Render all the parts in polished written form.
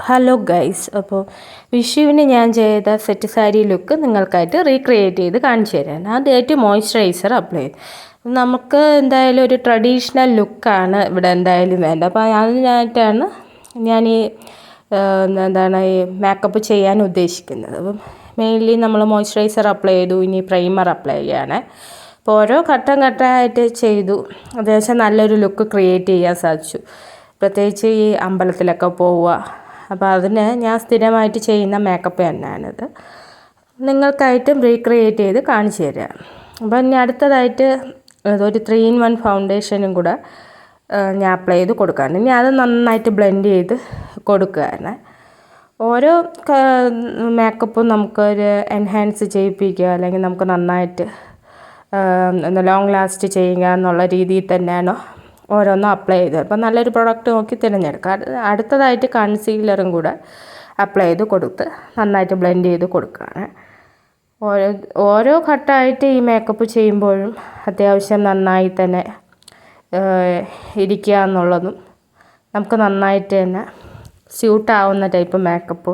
Hello guys, അപ്പോൾ വിഷുവിന് ഞാൻ ചെയ്ത സെറ്റ് സാരി ലുക്ക് നിങ്ങൾക്കായിട്ട് റീക്രിയേറ്റ് ചെയ്ത് കാണിച്ചു തരാം. ആദ്യമായിട്ട് മോയ്സ്ചറൈസർ അപ്ലൈ ചെയ്തു. നമുക്ക് എന്തായാലും ഒരു ട്രഡീഷണൽ ലുക്കാണ് ഇവിടെ എന്തായാലും വേണ്ടത്. അപ്പോൾ അതിനായിട്ടാണ് ഞാൻ ഈ മേക്കപ്പ് ചെയ്യാൻ ഉദ്ദേശിക്കുന്നത്. അപ്പം മെയിൻലി നമ്മൾ മോയ്സ്ചറൈസർ അപ്ലൈ ചെയ്തു, ഇനി പ്രൈമർ അപ്ലൈ ചെയ്യാണ്. അപ്പോൾ ഓരോ ഘട്ടമായിട്ട് ചെയ്തു. അത്യാവശ്യം നല്ലൊരു ലുക്ക് ക്രിയേറ്റ് ചെയ്യാൻ സാധിച്ചു. പ്രത്യേകിച്ച് ഈ അമ്പലത്തിലൊക്കെ പോവുക, അപ്പോൾ അതിന് ഞാൻ സ്ഥിരമായിട്ട് ചെയ്യുന്ന മേക്കപ്പ് തന്നെയാണിത്. നിങ്ങൾക്കായിട്ടും റീക്രിയേറ്റ് ചെയ്ത് കാണിച്ചു തരാം. അപ്പോൾ ഇനി അടുത്തതായിട്ട് ഒരു 3-in-1 ഫൗണ്ടേഷനും കൂടെ ഞാൻ അപ്ലൈ ചെയ്ത് കൊടുക്കുകയാണ്. ഇനി അത് നന്നായിട്ട് ബ്ലെൻഡ് ചെയ്ത് കൊടുക്കുകയാണ്. ഓരോ മേക്കപ്പും നമുക്കൊരു എൻഹാൻസ് ചെയ്യിപ്പിക്കുക, അല്ലെങ്കിൽ നമുക്ക് നന്നായിട്ട് ലോങ് ലാസ്റ്റ് ചെയ്യുക എന്നുള്ള രീതിയിൽ തന്നെയാണോ ഓരോന്നും അപ്ലൈ ചെയ്ത്. അപ്പോൾ നല്ലൊരു പ്രൊഡക്റ്റ് നോക്കി തിരഞ്ഞെടുക്കുക. അടുത്തതായിട്ട് കൺസീലറും കൂടെ അപ്ലൈ ചെയ്ത് കൊടുത്ത് നന്നായിട്ട് ബ്ലെൻഡ് ചെയ്ത് കൊടുക്കുകയാണ്. ഓരോ ഘട്ടമായിട്ട് ഈ മേക്കപ്പ് ചെയ്യുമ്പോഴും അത്യാവശ്യം നന്നായി തന്നെ ഇരിക്കുക എന്നുള്ളതും നമുക്ക് നന്നായിട്ട് തന്നെ സ്യൂട്ടാവുന്ന ടൈപ്പ് മേക്കപ്പ്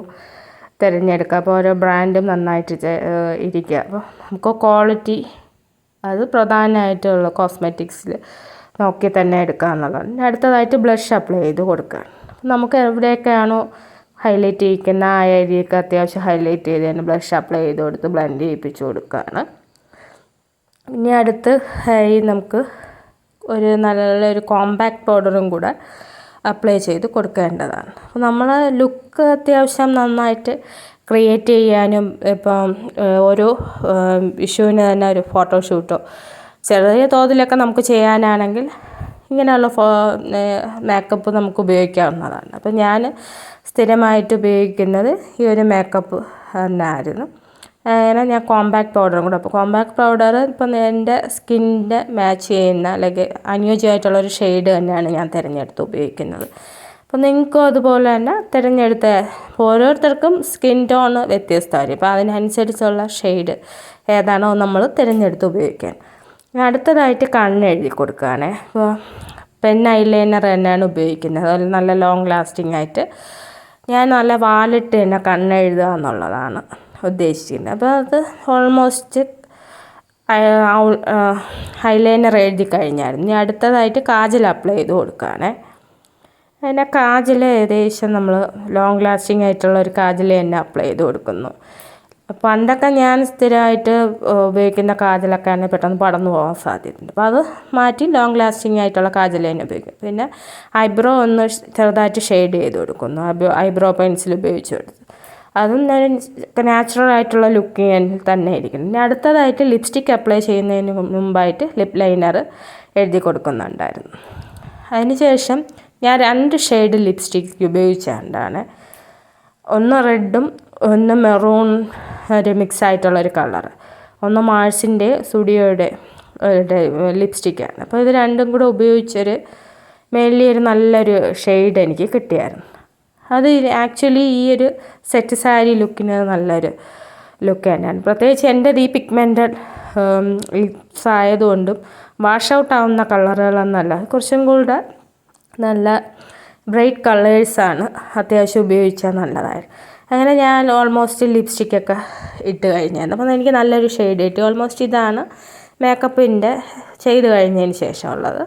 തിരഞ്ഞെടുക്കുക. അപ്പോൾ ഓരോ ബ്രാൻഡും നന്നായിട്ട് ഇരിക്കുക. അപ്പോൾ നമുക്ക് ക്വാളിറ്റി അത് പ്രധാനമായിട്ടുള്ള കോസ്മെറ്റിക്സിൽ നോക്കി തന്നെ എടുക്കുക എന്നുള്ളതാണ്. അടുത്തതായിട്ട് ബ്ലഷ് അപ്ലൈ ചെയ്ത് കൊടുക്കുകയാണ്. നമുക്ക് എവിടെയൊക്കെയാണോ ഹൈലൈറ്റ് ചെയ്യിക്കുന്ന ആ ഏരിയയൊക്കെ അത്യാവശ്യം ഹൈലൈറ്റ് ചെയ്ത് തന്നെ ബ്ലഷ് അപ്ലൈ ചെയ്ത് കൊടുത്ത് ബ്ലെൻഡ് ചെയ്യിപ്പിച്ച് കൊടുക്കുകയാണ്. ഇനി അടുത്ത് നമുക്ക് ഒരു നല്ലൊരു കോമ്പാക്ട് പൗഡറും കൂടെ അപ്ലൈ ചെയ്ത് കൊടുക്കേണ്ടതാണ്. അപ്പോൾ നമ്മൾ ലുക്ക് അത്യാവശ്യം നന്നായിട്ട് ക്രിയേറ്റ് ചെയ്യാനും, ഇപ്പം ഓരോ വിഷുവിന് തന്നെ ഒരു ഫോട്ടോഷൂട്ടോ ചെറിയ തോതിലൊക്കെ നമുക്ക് ചെയ്യാനാണെങ്കിൽ ഇങ്ങനെയുള്ള മേക്കപ്പ് നമുക്ക് ഉപയോഗിക്കാവുന്നതാണ്. അപ്പോൾ ഞാൻ സ്ഥിരമായിട്ട് ഉപയോഗിക്കുന്നത് ഈ ഒരു മേക്കപ്പ് തന്നെയായിരുന്നു. അങ്ങനെ ഞാൻ കോമ്പാക്ട് പൗഡറും കൂടെ, അപ്പോൾ കോമ്പാക്ട് പൗഡർ ഇപ്പം എൻ്റെ സ്കിന്നിൻ്റെ മാച്ച് ചെയ്യുന്ന അല്ലെങ്കിൽ അനുയോജ്യമായിട്ടുള്ളൊരു ഷെയ്ഡ് തന്നെയാണ് ഞാൻ തിരഞ്ഞെടുത്ത് ഉപയോഗിക്കുന്നത്. അപ്പോൾ നിങ്ങൾക്കും അതുപോലെ തന്നെ തിരഞ്ഞെടുത്ത ഓരോരുത്തർക്കും സ്കിൻ ടോൺ വ്യത്യസ്തമായിരിക്കും. അപ്പോൾ അതിനനുസരിച്ചുള്ള ഷെയ്ഡ് ഏതാണോ നമ്മൾ തിരഞ്ഞെടുത്ത് ഉപയോഗിക്കാൻ. അടുത്തതായിട്ട് കണ്ണെഴുതി കൊടുക്കുകയാണ്. അപ്പോൾ പെൻ ഐലൈനർ തന്നെയാണ് ഉപയോഗിക്കുന്നത്. അതിൽ നല്ല ലോങ് ലാസ്റ്റിംഗ് ആയിട്ട് ഞാൻ നല്ല വാലിട്ട് തന്നെ കണ്ണെഴുതുക എന്നുള്ളതാണ് ഉദ്ദേശിക്കുന്നത്. അപ്പോൾ അത് ഓൾമോസ്റ്റ് ഐലൈനർ എഴുതി കഴിഞ്ഞായിരുന്നു. ഇനി അടുത്തതായിട്ട് കാജൽ അപ്ലൈ ചെയ്ത് കൊടുക്കുകയാണ്. അതിൻ്റെ കാജൽ ഏകദേശം നമ്മൾ ലോങ് ലാസ്റ്റിംഗ് ആയിട്ടുള്ള ഒരു കാജൽ തന്നെ അപ്ലൈ ചെയ്ത് കൊടുക്കുന്നു. പണ്ടൊക്കെ ഞാൻ സ്ഥിരമായിട്ട് ഉപയോഗിക്കുന്ന കാജലൊക്കെ ആണെങ്കിൽ പെട്ടെന്ന് പടർന്നു പോകാൻ സാധ്യതയുണ്ട്. അപ്പോൾ അത് മാറ്റി ലോങ് ലാസ്റ്റിംഗ് ആയിട്ടുള്ള കാജൽ തന്നെ ഉപയോഗിക്കും. പിന്നെ ഐബ്രോ ഒന്ന് ചെറുതായിട്ട് ഷെയ്ഡ് ചെയ്ത് കൊടുക്കുന്നു, ഐബ്രോ പെൻസിൽ ഉപയോഗിച്ച് കൊടുത്ത്. അതും നാച്ചുറൽ ആയിട്ടുള്ള ലുക്ക് തന്നെ ഇരിക്കുന്നു. പിന്നെ അടുത്തതായിട്ട് ലിപ്സ്റ്റിക്ക് അപ്ലൈ ചെയ്യുന്നതിന് മുമ്പായിട്ട് ലിപ് ലൈനർ എഴുതി കൊടുക്കുന്നുണ്ടായിരുന്നു. അതിനുശേഷം ഞാൻ 2 ഷെയ്ഡ് ലിപ്സ്റ്റിക്ക് ഉപയോഗിച്ചുകൊണ്ടാണ്, ഒന്ന് റെഡും ഒന്ന് മെറൂൺ ഒരു മിക്സ് ആയിട്ടുള്ളൊരു കളറ്, ഒന്ന് മാഴ്സിൻ്റെ സ്റ്റുഡിയോയുടെ ലിപ്സ്റ്റിക്കാണ്. അപ്പോൾ ഇത് രണ്ടും കൂടെ ഉപയോഗിച്ചൊരു മെയിൻലി ഒരു നല്ലൊരു ഷെയ്ഡ് എനിക്ക് കിട്ടിയായിരുന്നു. അത് ആക്ച്വലി ഈ ഒരു സെറ്റ് സാരി ലുക്കിന് നല്ലൊരു ലുക്ക് തന്നെയാണ്. പ്രത്യേകിച്ച് എൻ്റെ ഈ പിഗ്മെൻറ്റഡ് ലിപ്സ് ആയതുകൊണ്ടും വാഷ് ഔട്ട് ആവുന്ന കളറുകളൊന്നല്ല, കുറച്ചും കൂടെ നല്ല ബ്രൈറ്റ് കളേഴ്സാണ് അത്യാവശ്യം ഉപയോഗിച്ചാൽ നല്ലതായിരുന്നു. അങ്ങനെ ഞാൻ ഓൾമോസ്റ്റ് ലിപ്സ്റ്റിക്കൊക്കെ ഇട്ട് കഴിഞ്ഞായിരുന്നു. അപ്പോൾ എനിക്ക് നല്ലൊരു ഷെയ്ഡ് കിട്ടി. ഓൾമോസ്റ്റ് ഇതാണ് മേക്കപ്പിൻ്റെ ചെയ്ത് കഴിഞ്ഞതിന് ശേഷമുള്ളത്.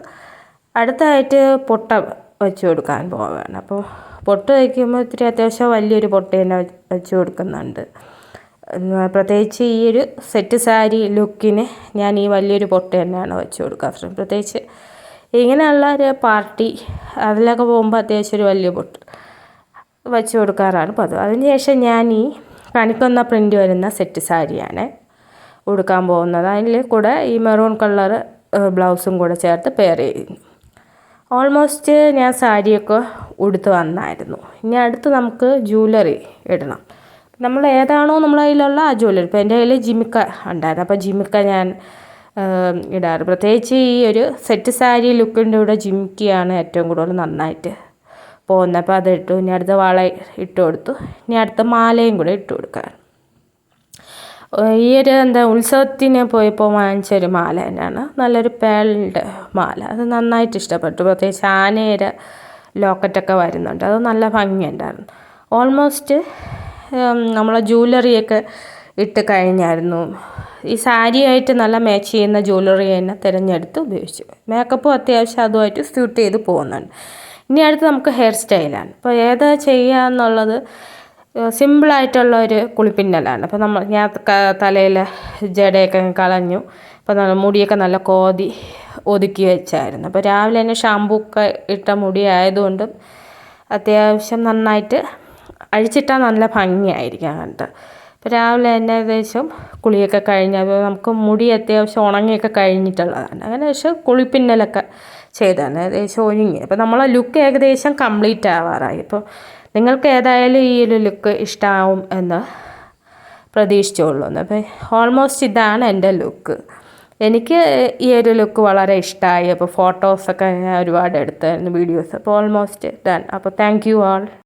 അടുത്തതായിട്ട് പൊട്ട വെച്ച് കൊടുക്കാൻ പോവുകയാണ്. അപ്പോൾ പൊട്ട് വയ്ക്കുമ്പോൾ ഇത്തിരി അത്യാവശ്യം വലിയൊരു പൊട്ട് തന്നെ വെച്ച് കൊടുക്കുന്നുണ്ട്. പ്രത്യേകിച്ച് ഈ ഒരു സെറ്റ് സാരി ലുക്കിന് ഞാൻ ഈ വലിയൊരു പൊട്ട് തന്നെയാണ് വെച്ച് കൊടുക്കുക. പ്രത്യേകിച്ച് ഇങ്ങനെയുള്ള ഒരു പാർട്ടി അതിലൊക്കെ പോകുമ്പോൾ അത്യാവശ്യം ഒരു വലിയ പൊട്ട് വെച്ച് കൊടുക്കാറാണ് പതിവ്. അതിനുശേഷം ഞാൻ ഈ കണിക്കൊന്ന പ്രിൻ്റ് വരുന്ന സെറ്റ് സാരിയാണ് ഉടുക്കാൻ പോകുന്നത്. അതിൽ കൂടെ ഈ മെറൂൺ കളർ ബ്ലൗസും കൂടെ ചേർത്ത് പെയർ ചെയ്യുന്നു. ഓൾമോസ്റ്റ് ഞാൻ സാരിയൊക്കെ ഉടുത്ത് വന്നായിരുന്നു. ഇനി അടുത്ത് നമുക്ക് ജ്വല്ലറി ഇടണം. നമ്മൾ ഏതാണോ നമ്മളെ കയ്യിലുള്ള ആ ജ്വല്ലറി, ഇപ്പോൾ എൻ്റെ കയ്യിൽ ജിമിക്ക ഉണ്ടായിരുന്നു. അപ്പോൾ ജിമിക്ക ഞാൻ ഇടാറ്. പ്രത്യേകിച്ച് ഈ ഒരു സെറ്റ് സാരി ലുക്കിൻ്റെ കൂടെ ജിമിക്കിയാണ് ഏറ്റവും കൂടുതൽ നന്നായിട്ട് പോകുന്നത്. അപ്പോൾ അതിട്ടു. ഇനി അടുത്ത വള ഇട്ട് കൊടുത്തു. ഇനി അടുത്ത മാലയും കൂടെ ഇട്ട് കൊടുക്കാൻ. ഈ ഒരു ഉത്സവത്തിന് പോയപ്പോൾ വാങ്ങിച്ചൊരു മാല തന്നെയാണ്, നല്ലൊരു പേളിൻ്റെ മാല. അത് നന്നായിട്ട് ഇഷ്ടപ്പെട്ടു. പ്രത്യേകിച്ച് ആനയുടെ ലോക്കറ്റൊക്കെ വരുന്നുണ്ട്. അത് നല്ല ഭംഗിയുണ്ടായിരുന്നു. ഓൾമോസ്റ്റ് നമ്മളെ ജ്വല്ലറിയൊക്കെ ഇട്ട് കഴിഞ്ഞായിരുന്നു. ഈ സാരിയായിട്ട് നല്ല മാച്ച് ചെയ്യുന്ന ജ്വല്ലറി തന്നെ തിരഞ്ഞെടുത്ത് ഉപയോഗിച്ചു. മേക്കപ്പും അത്യാവശ്യം അതുമായിട്ട് സ്യൂട്ട് ചെയ്ത് പോകുന്നുണ്ട്. ഇനി അടുത്ത് നമുക്ക് ഹെയർ സ്റ്റൈലാണ്. അപ്പോൾ ഏതാ ചെയ്യുക എന്നുള്ളത് സിമ്പിളായിട്ടുള്ള ഒരു കുളിപ്പിന്നലാണ്. അപ്പോൾ ഞാൻ തലയിൽ ജടയൊക്കെ കളഞ്ഞു. അപ്പോൾ മുടിയൊക്കെ നല്ല ഒതുക്കി വെച്ചായിരുന്നു. അപ്പോൾ രാവിലെ തന്നെ ഷാമ്പൂ ഒക്കെ ഇട്ട മുടി ആയതുകൊണ്ട് അത്യാവശ്യം നന്നായിട്ട് അഴിച്ചിട്ടാൽ നല്ല ഭംഗിയായിരിക്കും കണ്ടിട്ട്. അപ്പോൾ രാവിലെ തന്നെ ഏകദേശം കുളിയൊക്കെ കഴിഞ്ഞപ്പോൾ നമുക്ക് മുടി അത്യാവശ്യം ഉണങ്ങിയൊക്കെ കഴിഞ്ഞിട്ടുള്ളതാണ്. അങ്ങനെ ശേഷം കുളിപ്പിന്നലൊക്കെ ചെയ്താണ് ഏകദേശം ഒരുങ്ങി. അപ്പോൾ നമ്മളെ ലുക്ക് ഏകദേശം കംപ്ലീറ്റ് ആവാറായി. അപ്പോൾ നിങ്ങൾക്ക് ഏതായാലും ഈ ഒരു ലുക്ക് ഇഷ്ടമാവും എന്ന് പ്രതീക്ഷിച്ചുള്ളൂ. അപ്പോൾ ഓൾമോസ്റ്റ് ഇതാണ് എൻ്റെ ലുക്ക്. എനിക്ക് ഈ ഒരു ലുക്ക് വളരെ ഇഷ്ടമായി. അപ്പോൾ ഫോട്ടോസൊക്കെ ഞാൻ ഒരുപാട് എടുത്തായിരുന്നു, വീഡിയോസ്. അപ്പോൾ ഓൾമോസ്റ്റ് ഡൺ. അപ്പോൾ താങ്ക് യു ആൾ.